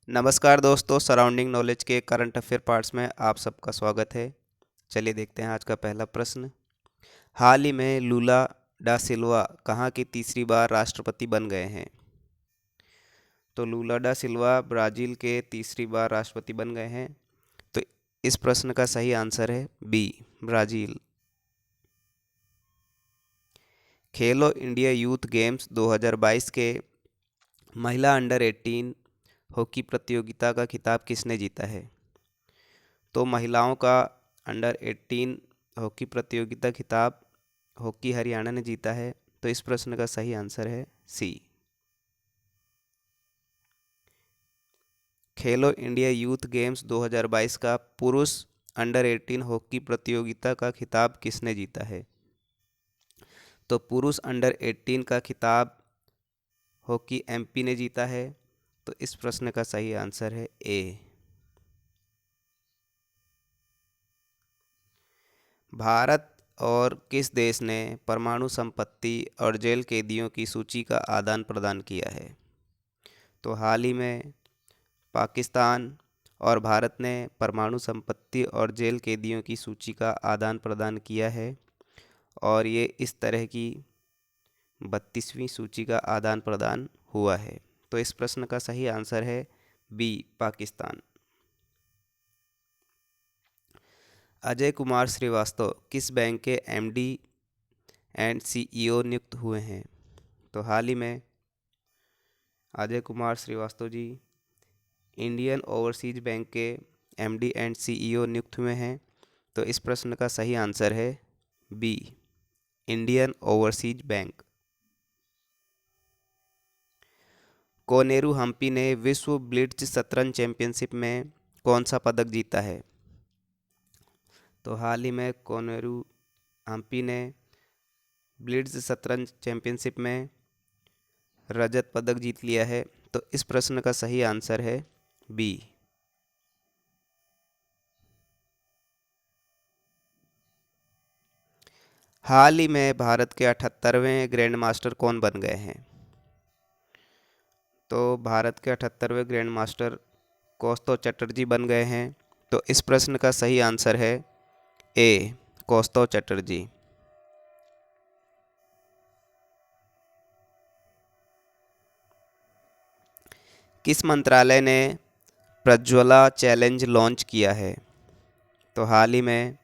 नमस्कार दोस्तों, surrounding knowledge के करंट अफेयर पार्ट्स में आप सबका स्वागत है। चलिए देखते हैं आज का पहला प्रश्न। हाल ही में लूला डा सिल्वा कहाँ की तीसरी बार राष्ट्रपति बन गए हैं? तो लूला डा सिल्वा ब्राज़ील के तीसरी बार राष्ट्रपति बन गए हैं। तो इस प्रश्न का सही आंसर है बी, ब्राज़ील। खेलो इंडिया यूथ गेम्स 2022 के महिला अंडर 18 हॉकी प्रतियोगिता का खिताब किसने जीता है? तो महिलाओं का अंडर 18 हॉकी प्रतियोगिता खिताब हॉकी हरियाणा ने जीता है। तो इस प्रश्न का सही आंसर है सी। खेलो इंडिया यूथ गेम्स 2022 का पुरुष अंडर 18 हॉकी प्रतियोगिता का खिताब किसने जीता है? तो पुरुष अंडर 18 का खिताब हॉकी एमपी ने जीता है। तो इस प्रश्न का सही आंसर है ए। भारत और किस देश ने परमाणु संपत्ति और जेल कैदियों की सूची का आदान प्रदान किया है? तो हाल ही में पाकिस्तान और भारत ने परमाणु संपत्ति और जेल कैदियों की सूची का आदान प्रदान किया है और ये इस तरह की 32वीं सूची का आदान प्रदान हुआ है। तो इस प्रश्न का सही आंसर है बी, पाकिस्तान। अजय कुमार श्रीवास्तव किस बैंक के एमडी एंड सीईओ नियुक्त हुए हैं? तो हाल ही में Ajay Kumar Srivastava ji Indian Overseas bank के एमडी एंड सीईओ नियुक्त हुए हैं। तो इस प्रश्न का सही आंसर है B, Indian Overseas Bank. Koneru Humpy ने विश्व ब्लिट्ज शतरंज चैंपियनशिप में कौन सा पदक जीता है? तो हाल ही में कोनेरू हम्पी ने ब्लिट्ज शतरंज चैंपियनशिप में रजत पदक जीत लिया है। तो इस प्रश्न का सही आंसर है बी। हाल ही में भारत के 78वें ग्रैंड मास्टर कौन बन गए हैं? तो भारत के 78वें ग्रैंड मास्टर कौस्तव चटर्जी बन गए हैं। तो इस प्रश्न का सही आंसर है ए, कौस्तव चटर्जी। किस मंत्रालय ने प्रज्वला चैलेंज लॉन्च किया है? तो हाल ही में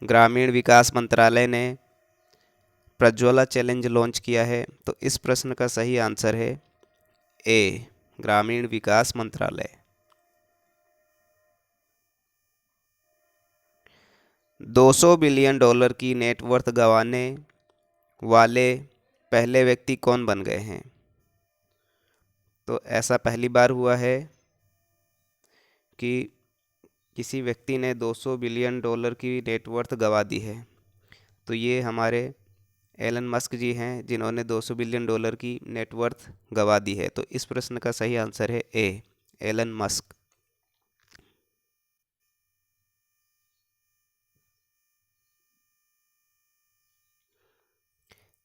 ग्रामीण विकास मंत्रालय ने प्रज्वला चैलेंज लॉन्च किया है। तो इस प्रश्न का सही आंसर है ए, ग्रामीण विकास मंत्रालय। 200 बिलियन डॉलर की नेटवर्थ गंवाने वाले पहले व्यक्ति कौन बन गए हैं? तो ऐसा पहली बार हुआ है कि किसी व्यक्ति ने 200 बिलियन डॉलर की नेटवर्थ गंवा दी है। तो ये हमारे एलन मस्क जी हैं जिन्होंने 200 बिलियन डॉलर की नेटवर्थ गंवा दी है। तो इस प्रश्न का सही आंसर है ए, एलन मस्क।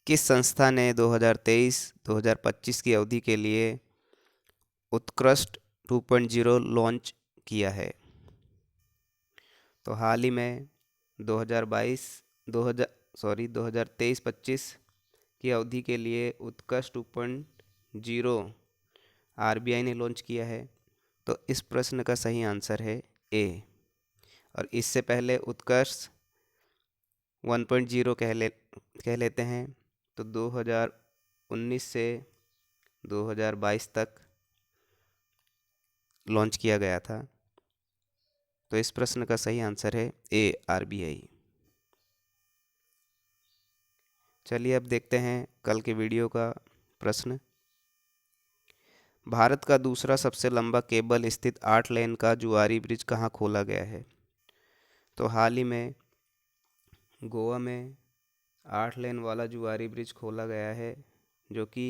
किस संस्था ने 2023-2025 की अवधि के लिए उत्कृष्ट 2.0 लॉन्च किया है? तो हाल ही में 2022 2000 सॉरी 2023-25 की अवधि के लिए उत्कर्ष 2.0 आरबीआई ने लॉन्च किया है। तो इस प्रश्न का सही आंसर है ए। और इससे पहले उत्कर्ष 1.0 कह लेते हैं। तो 2019 से 2022 तक लॉन्च किया गया था। तो इस प्रश्न का सही आंसर है ए, आरबीआई। चलिए अब देखते हैं कल के वीडियो का प्रश्न। भारत का दूसरा सबसे लंबा केबल स्थित 8 लेन का जुआरी ब्रिज कहाँ खोला गया है? तो हाल ही में गोवा में 8 लेन वाला जुआरी ब्रिज खोला गया है जो कि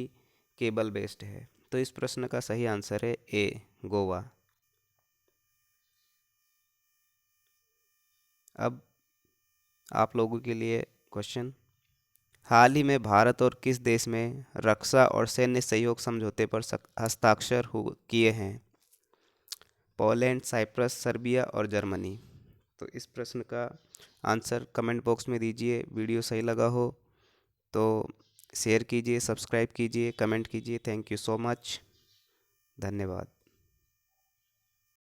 केबल बेस्ड है। तो इस प्रश्न का सही आंसर है ए, गोवा। अब आप लोगों के लिए क्वेश्चन। हाल ही में भारत और किस देश में रक्षा और सैन्य सहयोग समझौते पर हस्ताक्षर किए हैं? पोलैंड, साइप्रस, सर्बिया और जर्मनी। तो इस प्रश्न का आंसर कमेंट बॉक्स में दीजिए। वीडियो सही लगा हो तो शेयर कीजिए, सब्सक्राइब कीजिए, कमेंट कीजिए। Thank you so much. धन्यवाद।